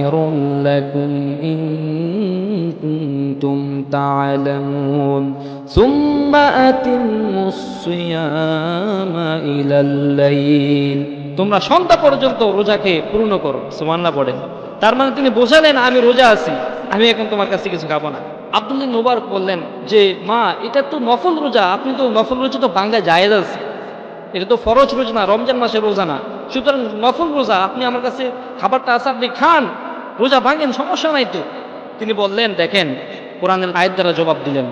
খায়রুল লাকুম ইন কুনতুম তা'লামুন সুম্মা আতিম্মুস সিয়ামা ইলাল লাইল। তোমরা সন্ধ্যা পর্যন্ত রোজাকে পূর্ণ করো। সুবহানাল্লাহ পড়েন। তার মানে তিনি বোঝালেন আমি রোজা আছি, আমি এখন তোমার কাছে কিছু খাবো না। আব্দুল্লাহ মুবারক বললেন যে মা, এটা তো নফল রোজা, আপনি তো নফল রোজা তো বাংলায় জায়েজ আছে, এটা তো ফরজ রোজা না, রমজান মাসের রোজা না, সুতরাং নফল রোজা, আপনি আমার কাছে খাবারটা আছে, আপনি খান, রোজা ভাঙেন, সমস্যা নাই তো। তিনি বললেন, দেখেন কোরআনের আয়াত দ্বারা জবাব দিলেন,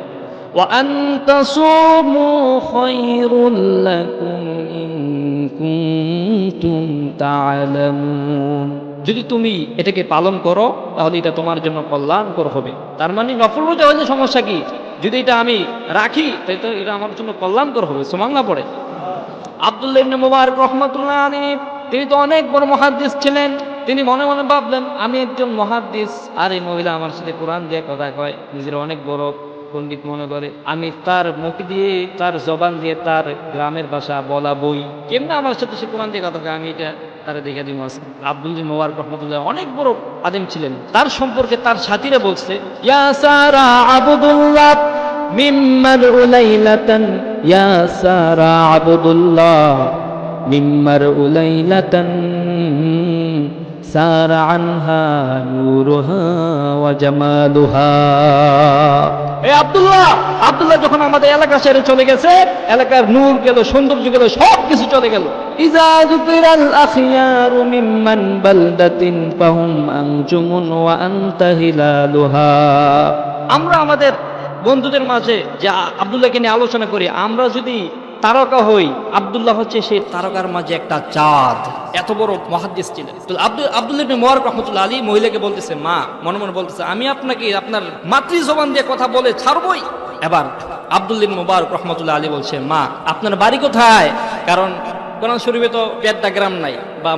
ওয়া আন তাসুমু খায়রুল লাকুম ইন কুনতুম তা'লামুন। যদি তুমি এটাকে পালন করো তাহলে এটা তোমার জন্য কল্যাণকর হবে। তার মানে নফল রোজা হলে সমস্যা কি, যদি এটা আমি রাখি তাহলে তো এটা আমার জন্য কল্যাণকর হবে। সুবহানাল্লাহ পড়ে। আব্দুল্লাহ ইবনে মুবারক রাহমাতুল্লাহ আলাইহি তিনি তো অনেক বড় মুহাদ্দিস ছিলেন। তিনি মনে মনে ভাবলেন, আমি একজন মুহাদ্দিস আর এই মহিলা আমার সাথে কোরআন দিয়ে কথা কয়, নিজের অনেক বড় পণ্ডিত মনে করে, আমি তার মুখ দিয়ে, তার জবান দিয়ে তার গ্রামের ভাষা বলা বই, কেমনে আমার সাথে সে কোরআন দিয়ে কথা কয়, আমি এটা তারা দেখে দিব। আব্দুল্লাহ মুবারক রাহমাতুল্লাহ অনেক বড় আলেম ছিলেন। তার সম্পর্কে তার সাথীরা বলছে, ইয়া সারা আবদুল্লাহ মিম্মার উলাইলাতান, ইয়া সারা আবদুল্লাহ মিম্মার উলাইলাতান সারা আনহা নূরুহা ওয়া জামালুহা। এই আব্দুল্লাহ, আব্দুল্লাহ যখন আমাদের এলাকা ছেড়ে চলে গেছে, এলাকার নূর গেল, সৌন্দর্য গেল, সব কিছু চলে গেল। ইজা যুকিরাল আখিয়ারু মিম্মান বালদাতিন ফাহুম আনজুমুন ওয়া আনতা হিলালুহা। আমরা আমাদের বন্ধুদের মাঝে যে আব্দুল্লাহকে নিয়ে আলোচনা করি, আমরা যদি তারকা হই, আব্দুল্লাহ হচ্ছে সেই তারকার মাঝে একটা চাঁদ। এত বড় মুহাদ্দিস ছিলেন। তো আব্দুল্লাহ ইবনে মুবারক রাহমাতুল্লাহ আলাইহি মহিলাকে বলতেছে, মা, মনে মনে বলতেছে, আমি আপনাকে আপনার মাতৃ জবান দিয়ে কথা বলে ছাড়বই। এবার আব্দুল্লাহ ইবনে মুবারক রাহমাতুল্লাহ আলাইহি বলছে, মা, আপনার বাড়ি কোথায়? কারণ কোরআন শরীফে তো 5টা গ্রাম নাই বা